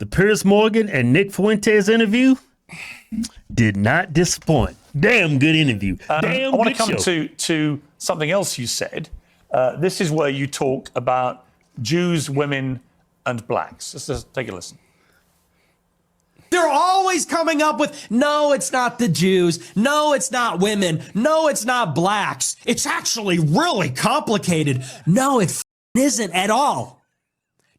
The Piers Morgan and Nick Fuentes interview did not disappoint. Damn good interview. I want to come to something else you said. This is where you talk about Jews, women, and blacks. Let's just take a listen. They're always coming up with, no, it's not the Jews. No, it's not women. No, it's not blacks. It's actually really complicated. No, it isn't at all.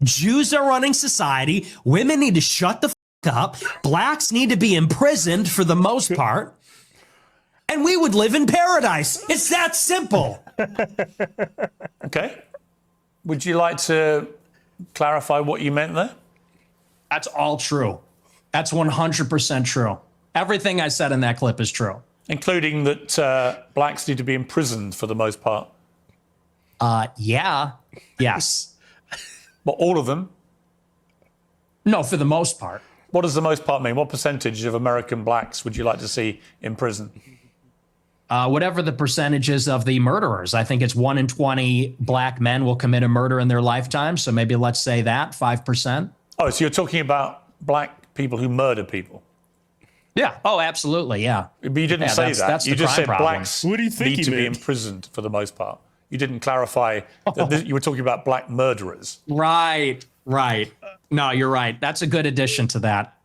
Jews are running society. Women need to shut the up. Blacks need to be imprisoned for the most part. And we would live in paradise. It's that simple. Okay. Would you like to clarify what you meant there? That's all true. That's 100% true. Everything I said in that clip is true. Including that blacks need to be imprisoned for the most part. Yeah. Yes. But all of them? No, for the most part. What does the most part mean? What percentage of American blacks would you like to see in prison? Whatever the percentages of the murderers. I think it's 1 in 20 black men will commit a murder in their lifetime. So maybe let's say that, 5%. Oh, so you're talking about black people who murder people? Yeah. Oh, absolutely. Yeah. But you didn't say that. That's you just said problem. blacks What do you think need to be imprisoned for the most part. You didn't clarify that you were talking about black murderers. Right. No, you're right. That's a good addition to that.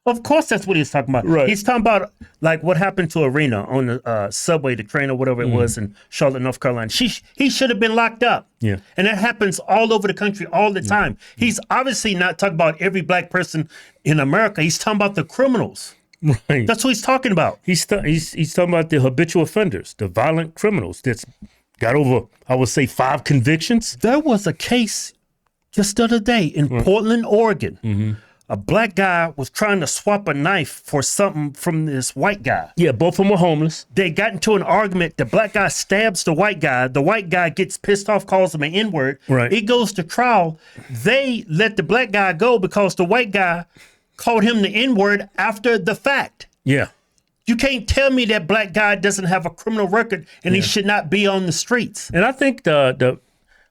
Of course, that's what he's talking about. Right. He's talking about like what happened to Arena on the subway, the train or whatever it was in Charlotte, North Carolina. He should have been locked up. Yeah. And that happens all over the country all the time. He's obviously not talking about every black person in America. He's talking about the criminals. Right. That's what he's talking about. He's talking about the habitual offenders, the violent criminals that's got over, I would say, 5 convictions. There was a case just the other day in Portland, Oregon. A black guy was trying to swap a knife for something from this white guy. Yeah, both of them were homeless. They got into an argument. The black guy stabs the white guy. The white guy gets pissed off, calls him an N-word. Right. It goes to trial. They let the black guy go because the white guy called him the N-word after the fact. Yeah. You can't tell me that black guy doesn't have a criminal record and he should not be on the streets. And I think the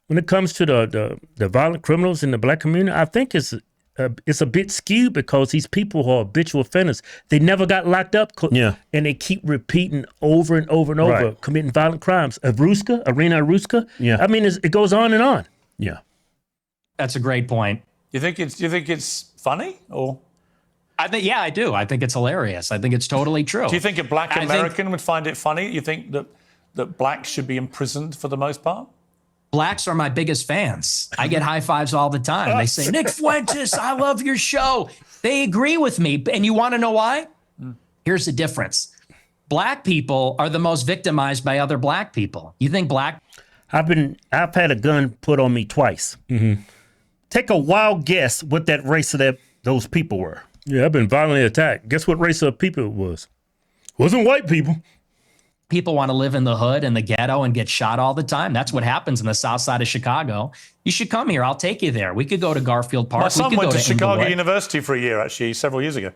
when it comes to the violent criminals in the black community, I think it's a bit skewed because these people who are habitual offenders, they never got locked up. And they keep repeating over and over and over, committing violent crimes. Arena Ruska. Yeah. I mean, it goes on and on. Yeah. That's a great point. Do you think it's funny or? Yeah, I do. I think it's hilarious. I think it's totally true. Do you think a black American would find it funny? You think that blacks should be imprisoned for the most part? Blacks are my biggest fans. I get high fives all the time. They say, Nick Fuentes, I love your show. They agree with me. And you want to know why? Here's the difference. Black people are the most victimized by other black people. You think black? I've had a gun put on me twice. Take a wild guess what that race of those people were. Yeah, I've been violently attacked. Guess what race of people it was? Wasn't white people. People want to live in the hood and the ghetto and get shot all the time. That's what happens in the south side of Chicago. You should come here. I'll take you there. We could go to Garfield Park. My son went to Chicago Inglewood. University for a year, actually, several years ago.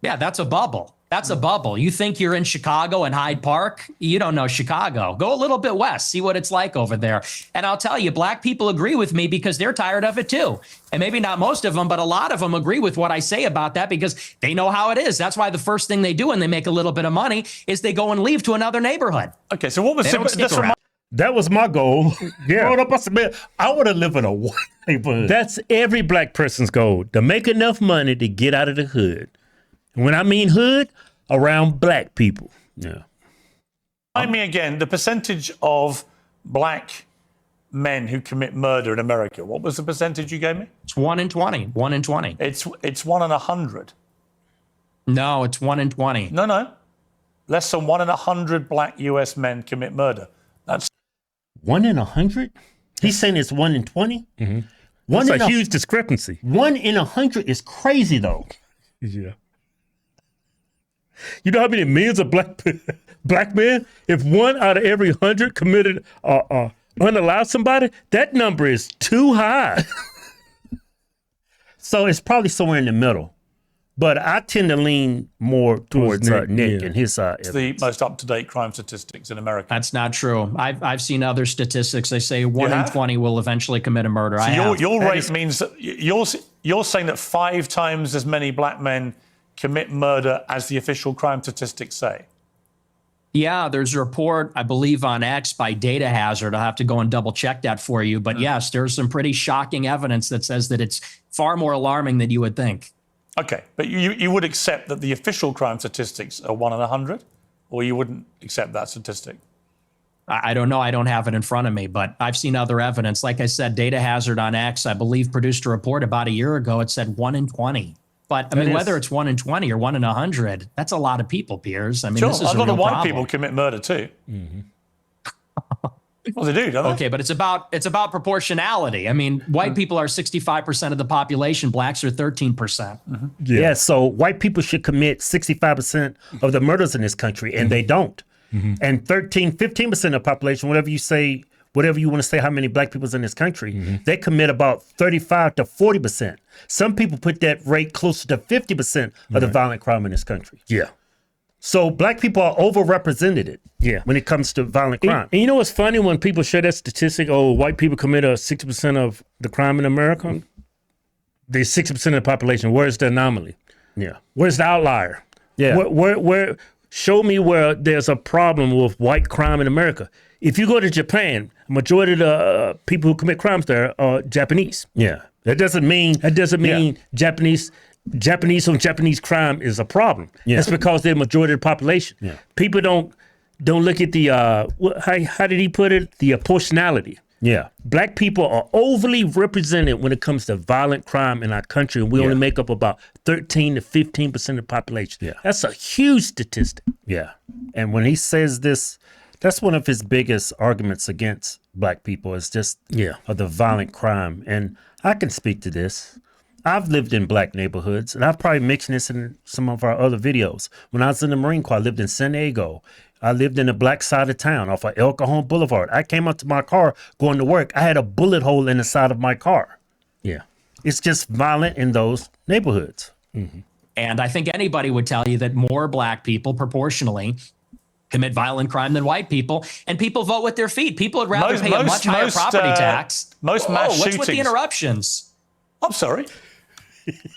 Yeah, that's a bubble. That's a bubble. You think you're in Chicago and Hyde Park? You don't know Chicago. Go a little bit west, see what it's like over there. And I'll tell you, black people agree with me because they're tired of it too. And maybe not most of them, but a lot of them agree with what I say about that because they know how it is. That's why the first thing they do when they make a little bit of money is they go and leave to another neighborhood. Okay, so what was That was my goal. Yeah. I would have lived in a white neighborhood. That's every black person's goal, to make enough money to get out of the hood. And when I mean hood, around black people. Yeah. Remind me again, the percentage of black men who commit murder in America. What was the percentage you gave me? It's 1 in 20. 1 in 20. It's 1 in 100. No, it's 1 in 20. No. Less than 1 in 100 black US men commit murder. That's 1 in 100? He's saying it's 1 in 20? That's a huge discrepancy. 1 in 100 is crazy though. Yeah. You know how many millions of black men? If 1 out of every 100 committed unallowed somebody, that number is too high. So it's probably somewhere in the middle. But I tend to lean more towards Nick and his side. It's the most up-to-date crime statistics in America. That's not true. I've seen other statistics. They say 1 in 20 will eventually commit a murder. So your rate means that you're saying that 5 times as many black men commit murder as the official crime statistics say? Yeah, there's a report, I believe, on X by Data Hazard. I'll have to go and double check that for you. But yes, there's some pretty shocking evidence that says that it's far more alarming than you would think. Okay, but you would accept that the official crime statistics are 1 in 100? Or you wouldn't accept that statistic? I don't know. I don't have it in front of me, but I've seen other evidence. Like I said, Data Hazard on X, I believe, produced a report about a year ago. It said 1 in 20. But I mean, whether it's 1 in 20 or 1 in 100, that's a lot of people, Piers. I mean, Sure, this is a lot of white problem. people commit murder too. Well, they do, don't they? Okay, but it's about proportionality. I mean, white people are 65% of the population. Blacks are 13%. Yeah. So white people should commit 65% of the murders in this country, and they don't. And 15% of the population, whatever you want to say, how many black people's in this country, they commit about 35 to 40%. Some people put that rate closer to 50% of the violent crime in this country. Yeah. So black people are overrepresented when it comes to violent crime. And you know what's funny when people share that statistic? Oh, white people commit 60% of the crime in America. They're 60% of the population. Where's the anomaly? Yeah. Where's the outlier? Yeah. Where show me where there's a problem with white crime in America. If you go to Japan, majority of the people who commit crimes there are Japanese. Yeah. That doesn't mean Japanese on Japanese crime is a problem. Yeah. That's because they're the majority of the population. Yeah. People don't look at the how did he put it? The proportionality. Yeah. Black people are overly represented when it comes to violent crime in our country, and we only make up about 13 to 15% of the population. Yeah. That's a huge statistic. Yeah. And when he says this, that's one of his biggest arguments against black people is just of the violent crime. And I can speak to this. I've lived in black neighborhoods, and I've probably mentioned this in some of our other videos. When I was in the Marine Corps, I lived in San Diego. I lived in the black side of town off of El Cajon Boulevard. I came up to my car going to work. I had a bullet hole in the side of my car. Yeah. It's just violent in those neighborhoods. And I think anybody would tell you that more black people proportionally commit violent crime than white people, and people vote with their feet. People would rather pay a much higher property tax. Most mass shootings. What's with the interruptions? I'm sorry.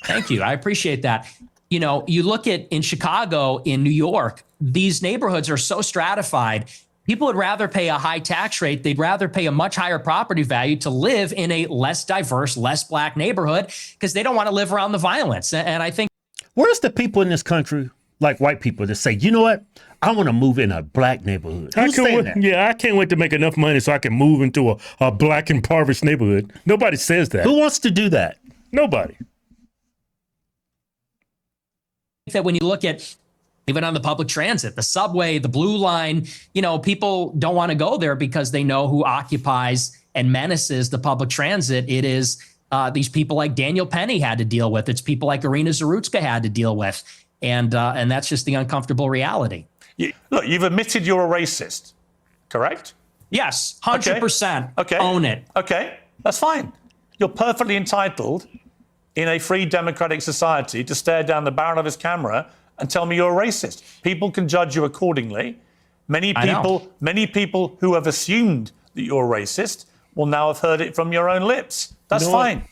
Thank you. I appreciate that. You know, you look at in Chicago, in New York, these neighborhoods are so stratified. People would rather pay a high tax rate. They'd rather pay a much higher property value to live in a less diverse, less black neighborhood because they don't want to live around the violence. And I think where's the people in this country, like white people, that say, you know what? I want to move in a black neighborhood. Who's saying that? Yeah, I can't wait to make enough money so I can move into a black impoverished neighborhood. Nobody says that. Who wants to do that? Nobody. that when you look at even on the public transit, the subway, the blue line, you know, people don't want to go there because they know who occupies and menaces the public transit. It is these people like Daniel Penny had to deal with. It's people like Irina Zarutska had to deal with. And that's just the uncomfortable reality. Look, you've admitted you're a racist, correct? Yes, 100%. Okay. Own it. Okay, that's fine. You're perfectly entitled in a free democratic society to stare down the barrel of his camera and tell me you're a racist. People can judge you accordingly. Many people who have assumed that you're a racist will now have heard it from your own lips. That's fine.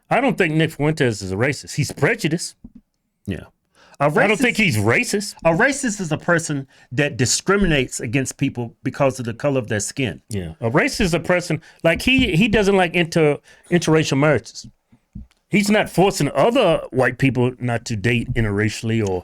I don't think Nick Fuentes is a racist. He's prejudiced. Yeah. I don't think he's racist. A racist is a person that discriminates against people because of the color of their skin. Yeah. A racist is a person, like he doesn't like interracial marriages. He's not forcing other white people not to date interracially or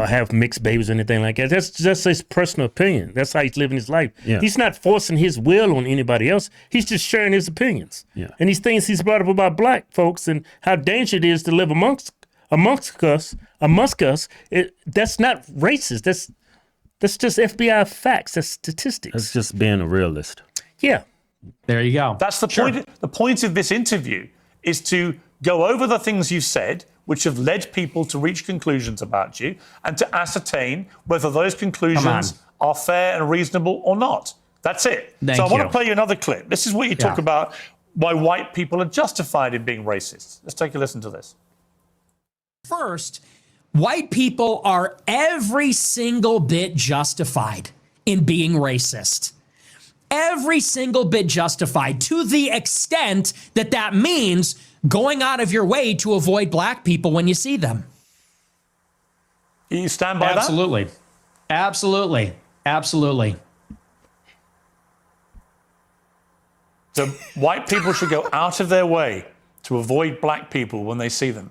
have mixed babies or anything like that. That's just his personal opinion. That's how he's living his life. Yeah. He's not forcing his will on anybody else. He's just sharing his opinions. Yeah. And these things he's brought up about black folks and how dangerous it is to live amongst us. That's not racist. That's just FBI facts. That's statistics. That's just being a realist. Yeah. There you go. That's the point. The point of this interview is to go over the things you've said, which have led people to reach conclusions about you, and to ascertain whether those conclusions are fair and reasonable or not. That's it. Thank so I want you. to play you another clip. This is what you talk about why white people are justified in being racist. Let's take a listen to this. First, white people are every single bit justified in being racist. Every single bit justified, to the extent that that means going out of your way to avoid black people when you see them. You stand by Absolutely. that? Absolutely. Absolutely. So white people should go out of their way to avoid black people when they see them.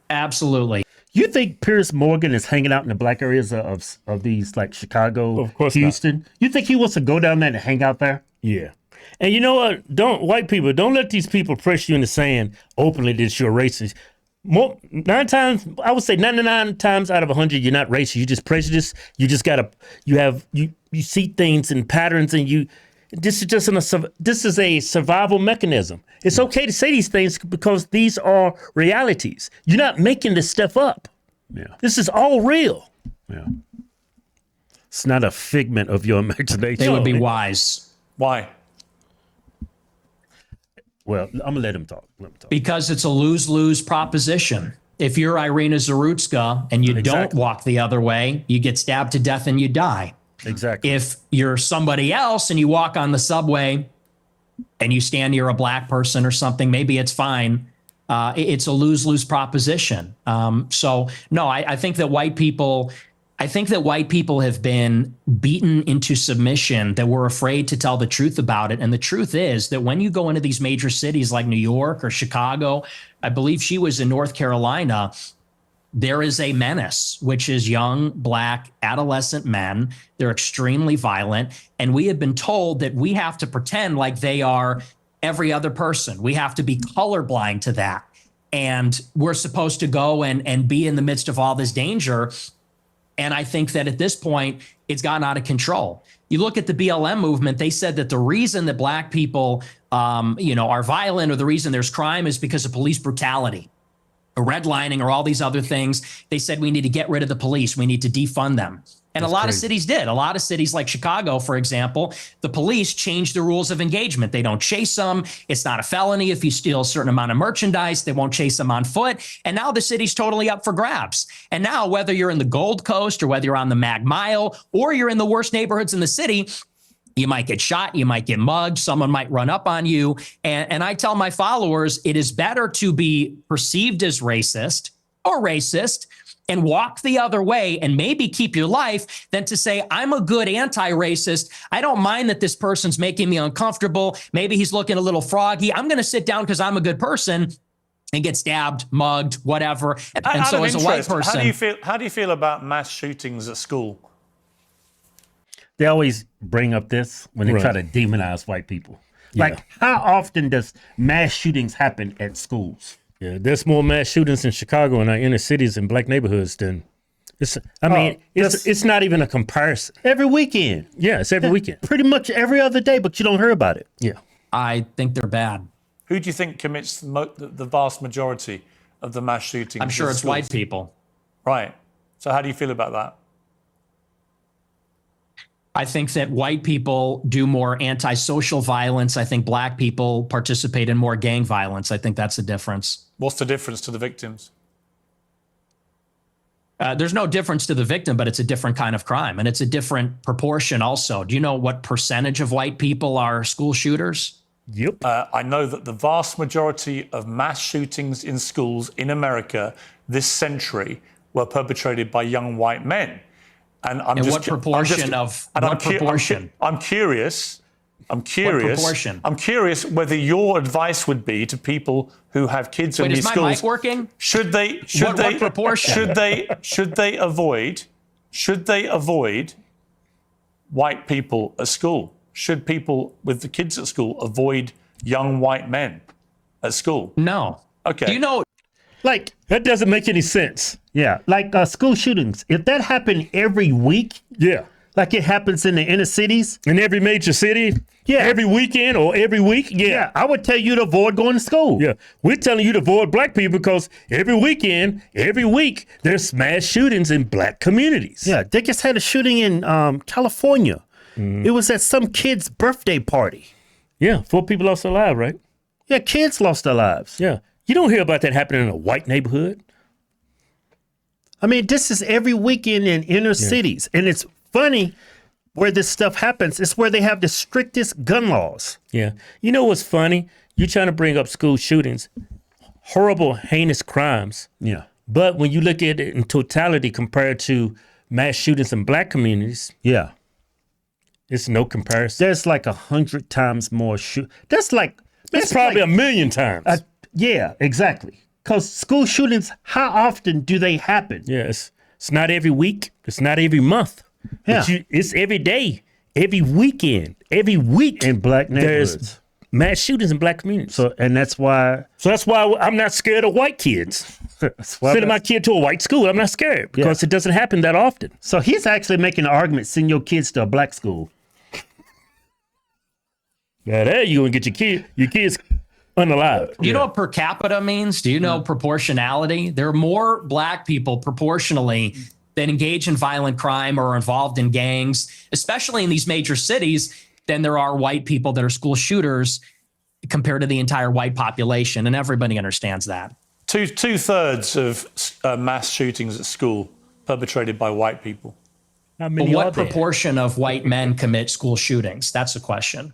Absolutely. You think Piers Morgan is hanging out in the black areas of these, like Chicago, Of course Houston? not. You think he wants to go down there and hang out there? Yeah. And you know what? White people, don't let these people press you into saying openly that you're racist. I would say 99 times out of 100, you're not racist. You're just prejudiced. You just you see things and patterns, and this is a survival mechanism. It's okay to say these things because these are realities. You're not making this stuff up. Yeah. This is all real. Yeah. It's not a figment of your imagination. They would be wise. Why? Well, I'm gonna let him talk. Because it's a lose-lose proposition. If you're Irina Zarutska and you don't walk the other way, you get stabbed to death and you die. Exactly. If you're somebody else and you walk on the subway and you stand near a black person or something, maybe it's fine. It's a lose-lose proposition. So no, I think that white people have been beaten into submission, that we're afraid to tell the truth about it. And the truth is that when you go into these major cities like New York or Chicago, I believe she was in North Carolina, there is a menace, which is young, black, adolescent men. They're extremely violent. And we have been told that we have to pretend like they are every other person. We have to be colorblind to that. And we're supposed to go and be in the midst of all this danger. And I think that at this point, it's gotten out of control. You look at the BLM movement, they said that the reason that black people are violent, or the reason there's crime, is because of police brutality, or redlining, or all these other things. They said we need to get rid of the police. We need to defund them. And a lot of cities did. A lot of cities like Chicago, for example, the police changed the rules of engagement. They don't chase them. It's not a felony if you steal a certain amount of merchandise. They won't chase them on foot. And now the city's totally up for grabs. And now, whether you're in the Gold Coast or whether you're on the Mag Mile or you're in the worst neighborhoods in the city, you might get shot, you might get mugged, someone might run up on you. And I tell my followers, it is better to be perceived as racist or racist and walk the other way and maybe keep your life than to say, I'm a good anti-racist. I don't mind that this person's making me uncomfortable. Maybe he's looking a little froggy. I'm going to sit down because I'm a good person and get stabbed, mugged, whatever. And so as a white person, how do you feel about mass shootings at school? They always bring up this when they try to demonize white people. Like, how often does mass shootings happen at schools? Yeah, there's more mass shootings in Chicago and our inner cities and black neighborhoods than it's not even a comparison. Every weekend. Yeah, it's every weekend. Pretty much every other day, but you don't hear about it. Yeah. I think they're bad. Who do you think commits the vast majority of the mass shootings? I'm sure it's schools? white people. Right. So how do you feel about that? I think that white people do more antisocial violence. I think black people participate in more gang violence. I think that's the difference. What's the difference to the victims? There's no difference to the victim, but it's a different kind of crime. And it's a different proportion also. Do you know what percentage of white people are school shooters? Yep. I know that the vast majority of mass shootings in schools in America this century were perpetrated by young white men. And I'm and just, what proportion I'm curious. What proportion? I'm curious whether your advice would be to people who have kids in these schools. Wait, is my mic working? What proportion? Should they avoid white people at school? Should people with the kids at school avoid young white men at school? No. Okay. Do you know? Like, that doesn't make any sense. Yeah, like school shootings. If that happened every week, like it happens in the inner cities, in every major city, every weekend or every week, I would tell you to avoid going to school. Yeah, we're telling you to avoid black people because every weekend, every week, there's mass shootings in black communities. Yeah, they just had a shooting in California. It was at some kid's birthday party. Yeah, 4 people lost their lives, right? Yeah, kids lost their lives. Yeah. You don't hear about that happening in a white neighborhood. I mean, this is every weekend in inner cities. And it's funny where this stuff happens. It's where they have the strictest gun laws. Yeah. You know what's funny? You're trying to bring up school shootings. horrible, heinous crimes. Yeah. But when you look at it in totality compared to mass shootings in black communities, Yeah. it's no comparison. There's like 100 times more That's like It's probably a million times. yeah, exactly. Because school shootings, how often do they happen? Yes. It's not every week. It's not every month. Yeah. But it's every day, every weekend, every week. In black neighborhoods. There's mass shootings in black communities. So that's why I'm not scared of white kids. that's why Sending my kid to a white school, I'm not scared because it doesn't happen that often. So he's actually making an argument, send your kids to a black school. Yeah, there you gonna get your kids unalived. Do you know what per capita means? Do you know proportionality? There are more black people proportionally that engage in violent crime or are involved in gangs, especially in these major cities, than there are white people that are school shooters compared to the entire white population. And everybody understands that. Two-thirds of mass shootings at school perpetrated by white people. How But many are what there? proportion of white men commit school shootings? That's the question.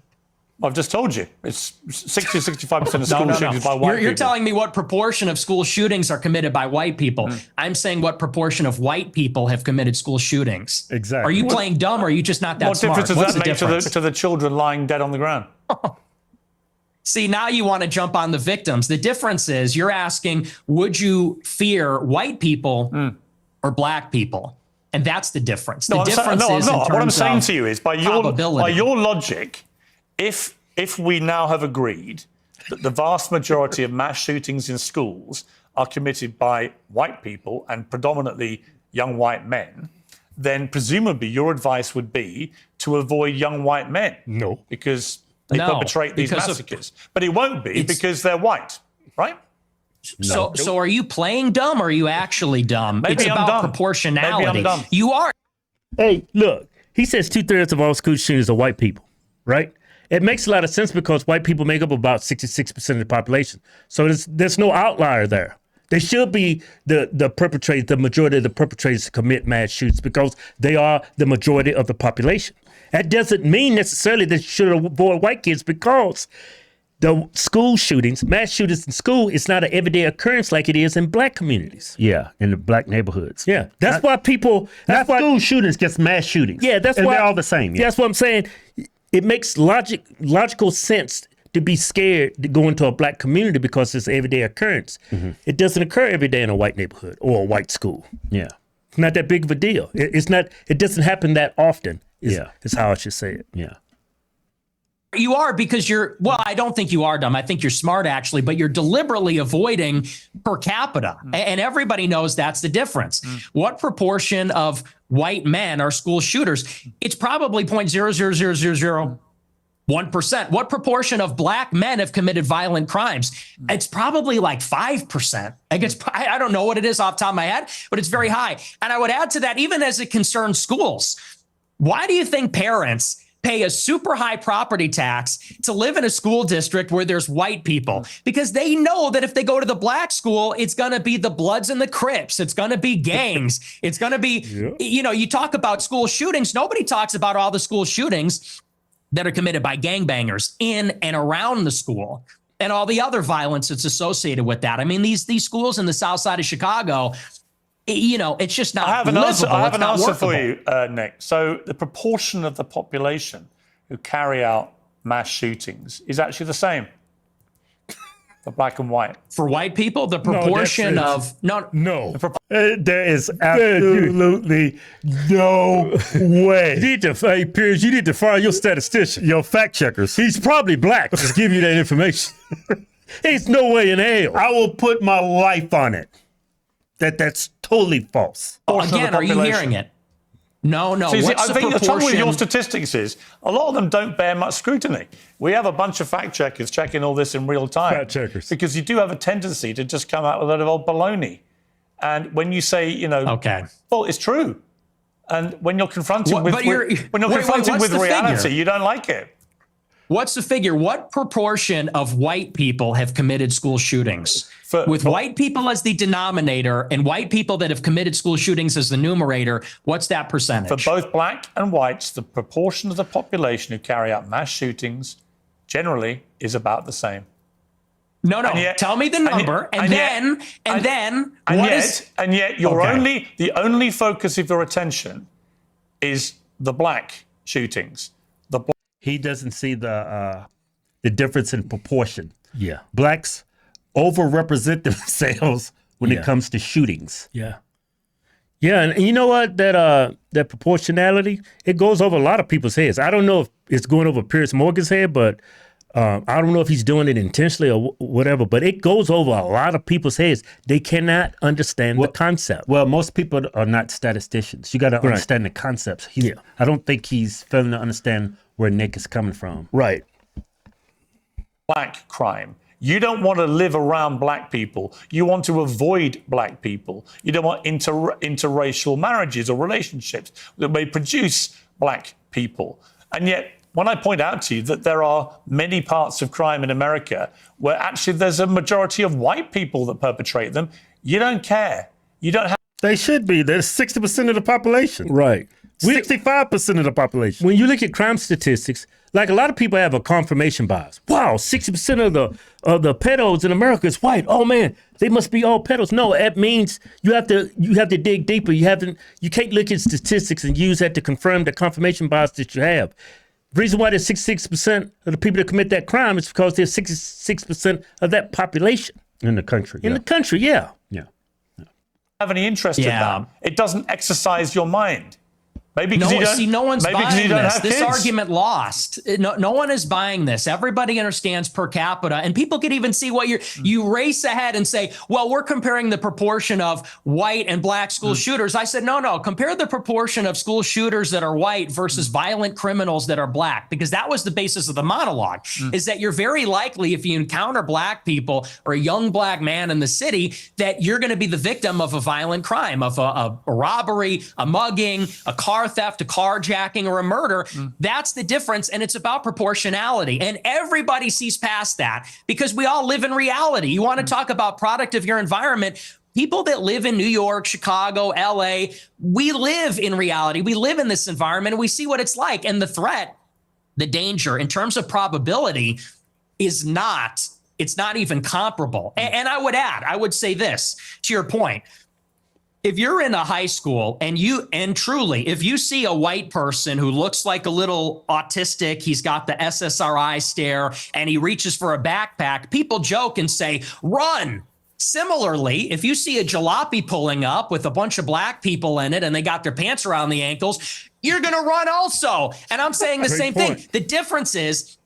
I've just told you. It's 60-65% of school shootings by white people. You're telling me what proportion of school shootings are committed by white people. I'm saying what proportion of white people have committed school shootings. Exactly. Are you playing dumb or are you just not that What smart? difference does What's that the make difference? to the children lying dead on the ground? See, now you want to jump on the victims. The difference is you're asking, would you fear white people or black people? And that's the difference. The difference is in What I'm terms saying of to you is by probability. your logic, if we now have agreed that the vast majority of mass shootings in schools are committed by white people and predominantly young white men, then presumably your advice would be to avoid young white men. No. Because they No, perpetrate these because of- massacres. But it won't be because they're white, right? So are you playing dumb or are you actually dumb? Maybe it's I'm about dumb. proportionality. Maybe I'm dumb. You are. Hey, look, he says 2/3 of all school shootings are white people, right? It makes a lot of sense because white people make up about 66% of the population. So there's no outlier there. They should be the perpetrators, the majority of the perpetrators to commit mass shootings because they are the majority of the population. That doesn't mean necessarily that you should avoid white kids because the school shootings, mass shootings in school, is not an everyday occurrence like it is in black communities. Yeah, in the black neighborhoods. Yeah, that's why people. That's why school shootings gets mass shootings. Yeah, that's and why they're all the same. Yeah. That's what I'm saying. It makes logical sense to be scared to go into a black community because it's an everyday occurrence. It doesn't occur every day in a white neighborhood or a white school. Yeah. It's not that big of a deal. It's not. It doesn't happen that often. Is how I should say it. Yeah. You are because you're, well, I don't think you are dumb. I think you're smart actually, but you're deliberately avoiding per capita. And everybody knows that's the difference. What proportion of white men are school shooters? It's probably 0.00001%. What proportion of black men have committed violent crimes? It's probably like 5%. I don't know what it is off the top of my head, but it's very high. And I would add to that, even as it concerns schools, why do you think parents pay a super high property tax to live in a school district where there's white people? Because they know that if they go to the black school, it's going to be the Bloods and the Crips. It's going to be gangs. It's going to be, you talk about school shootings. Nobody talks about all the school shootings that are committed by gangbangers in and around the school and all the other violence that's associated with that. I mean, these schools in the south side of Chicago, it's just not livable. I have an answer workable. for you, Nick. So the proportion of the population who carry out mass shootings is actually the same for black and white. For white people, the proportion No. There is absolutely no way. Hey, Piers, you need to fire your statistician. Your fact checkers. He's probably black. Just give you that information. There's no way in hell. I will put my life on it. That's totally false. Again, are you hearing it? No. See, What's I the think the trouble with your proportion? statistics is a lot of them don't bear much scrutiny. We have a bunch of fact checkers checking all this in real time. Fact checkers. Because you do have a tendency to just come out with a lot of old baloney. And when you say, Okay. well, it's true. And when you're confronted What- with but you're- when you're wait, confronted what's with the reality, figure? you don't like it. What's the figure? What proportion of white people have committed school shootings? With white people as the denominator and white people that have committed school shootings as the numerator, what's that percentage? For both black and whites, the proportion of the population who carry out mass shootings generally is about the same. No, yet- tell me the number, and then the only focus of your attention is the black shootings. He doesn't see the difference in proportion. Yeah. Blacks overrepresent themselves when it comes to shootings. Yeah. Yeah, and you know what? That proportionality, it goes over a lot of people's heads. I don't know if it's going over Piers Morgan's head, but I don't know if he's doing it intentionally or whatever, but it goes over a lot of people's heads. They cannot understand the concept. Well, most people are not statisticians. You got to understand the concepts. I don't think he's failing to understand where Nick is coming from. Right. Black crime. You don't want to live around black people. You want to avoid black people. You don't want interracial marriages or relationships that may produce black people. And yet, when I point out to you that there are many parts of crime in America where actually there's a majority of white people that perpetrate them, you don't care. You don't have. They should be. They're 60% of the population. Right. 65% of the population. When you look at crime statistics, like a lot of people have a confirmation bias. Wow, 60% of the pedos in America is white. Oh man, they must be all pedos. No, that means you have to dig deeper. You can't look at statistics and use that to confirm the confirmation bias that you have. The reason why there's 66% of the people that commit that crime is because there's 66% of that population In the country. in the country. Yeah. Yeah. Have any interest in that. It doesn't exercise your mind. Maybe because no one's buying this. This kids. argument lost. No one is buying this. Everybody understands per capita, and people can even see what you race ahead and say, well, we're comparing the proportion of white and black school shooters. I said, no, compare the proportion of school shooters that are white versus violent criminals that are black, because that was the basis of the monologue, is that you're very likely, if you encounter black people or a young black man in the city, that you're going to be the victim of a violent crime, of a robbery, a mugging, a car theft, a carjacking, or a murder. That's the difference, and it's about proportionality. And everybody sees past that because we all live in reality. You want to talk about product of your environment. People that live in New York, Chicago, LA, we live in reality. We live in this environment, and we see what it's like. And the threat, the danger, in terms of probability, it's not even comparable. And I would say this, to your point. If you're in a high school and truly, if you see a white person who looks like a little autistic, he's got the SSRI stare, and he reaches for a backpack, people joke and say, run. Similarly, if you see a jalopy pulling up with a bunch of black people in it and they got their pants around the ankles, you're going to run also. And I'm saying the same thing. The difference is,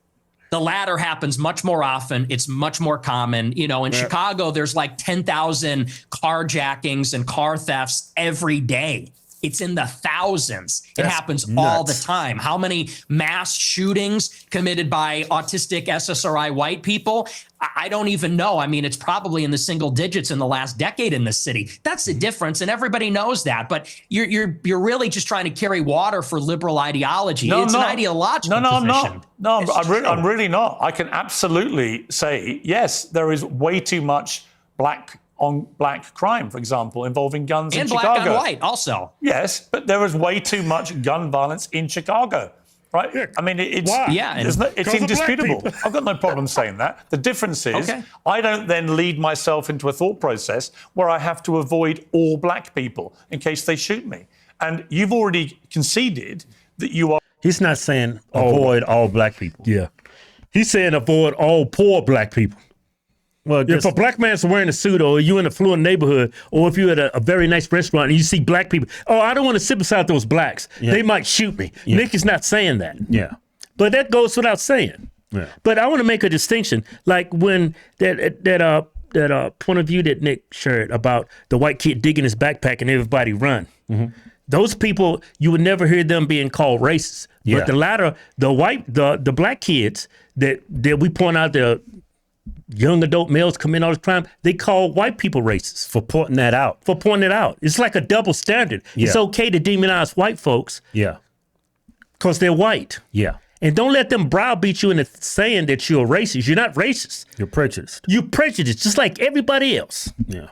the latter happens much more often. It's much more common. In Chicago, there's like 10,000 carjackings and car thefts every day. It's in the thousands. It happens all the time. How many mass shootings committed by autistic SSRI white people? I don't even know. I mean, it's probably in the single digits in the last decade in this city. That's the difference, and everybody knows that. But you're really just trying to carry water for liberal ideology. It's an ideological position. No, I'm really not. I can absolutely say, yes, there is way too much black on black crime, for example, involving guns in Chicago. And black on white also. Yes, but there is way too much gun violence in Chicago, right? Yeah. I mean, it's indisputable. I've got no problem saying that. The difference is I don't then lead myself into a thought process where I have to avoid all black people in case they shoot me. And you've already conceded that you are... He's not saying avoid all black people. Yeah. He's saying avoid all poor black people. Well, if a black man's wearing a suit, or you in a affluent neighborhood, or if you're at a very nice restaurant and you see black people, I don't want to sit beside those blacks. Yeah. They might shoot me. Yeah. Nick is not saying that. Yeah. But that goes without saying. Yeah. But I want to make a distinction. Like when that point of view that Nick shared about the white kid digging his backpack and everybody run. Mm-hmm. Those people, you would never hear them being called racist. Yeah. But the latter, the black kids that we point out, the young adult males commit all this crime, they call white people racist. For pointing that out. It's like a double standard. Yeah. It's okay to demonize white folks. Yeah. Because they're white. Yeah. And don't let them browbeat you into saying that you're a racist. You're not racist. You're prejudiced. You're prejudiced, just like everybody else. Yeah.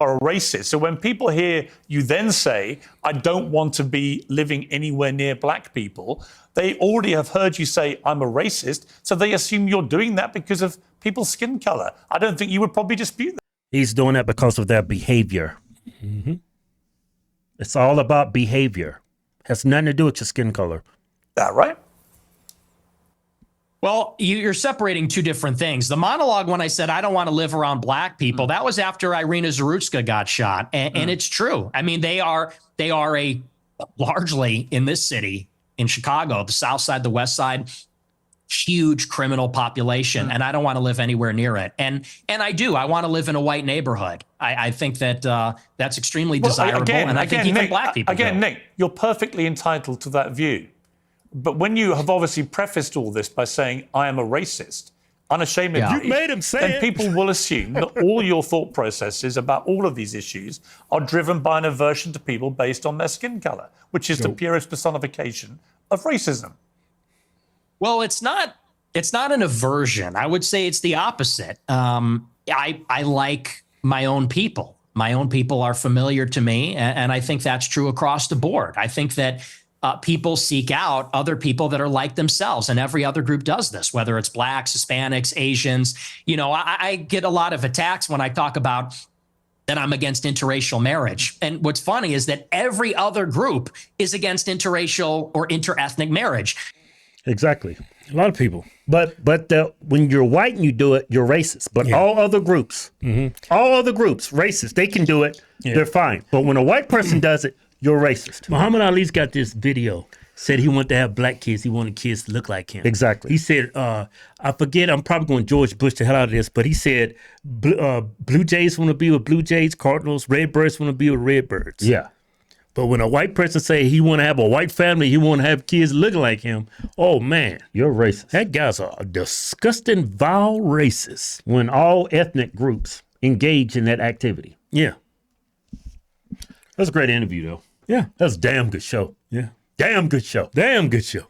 Are a racist. So when people hear you then say, I don't want to be living anywhere near black people, they already have heard you say, I'm a racist. So they assume you're doing that because of people's skin color. I don't think you would probably dispute that. He's doing that because of their behavior. Mm-hmm. It's all about behavior. Has nothing to do with your skin color. Right? Well, you're separating two different things. The monologue, when I said I don't want to live around black people, that was after Irina Zarutska got shot. And it's true. I mean, they are a largely in this city, in Chicago, the South Side, the West Side, huge criminal population. And I don't want to live anywhere near it. And I do. I want to live in a white neighborhood. I think that that's extremely desirable. And I think even Nick, black people do. Nick, you're perfectly entitled to that view. But when you have obviously prefaced all this by saying, I am a racist, unashamedly, You made him say then it. people will assume that all your thought processes about all of these issues are driven by an aversion to people based on their skin color, which is the purest personification of racism. Well, it's not an aversion. I would say it's the opposite. I like my own people. My own people are familiar to me, and I think that's true across the board. I think that people seek out other people that are like themselves, and every other group does this, whether it's blacks, Hispanics, Asians. You know, I get a lot of attacks when I talk about that I'm against interracial marriage. And what's funny is that every other group is against interracial or interethnic marriage. Exactly. A lot of people. But when you're white and you do it, you're racist. But all other groups, racist, they can do it. Yeah. They're fine. But when a white person does it, you're racist. Muhammad Ali's got this video. Said he wanted to have black kids. He wanted kids to look like him. Exactly. He said, I forget, I'm probably going to George Bush the hell out of this, but he said Blue Jays want to be with Blue Jays, Cardinals, Redbirds want to be with Redbirds. Yeah. But when a white person say he want to have a white family, he want to have kids looking like him, oh man. You're racist. That guy's a disgusting, vile racist. When all ethnic groups engage in that activity. Yeah. That's a great interview, though. Yeah. That's a damn good show. Yeah. Damn good show. Damn good show.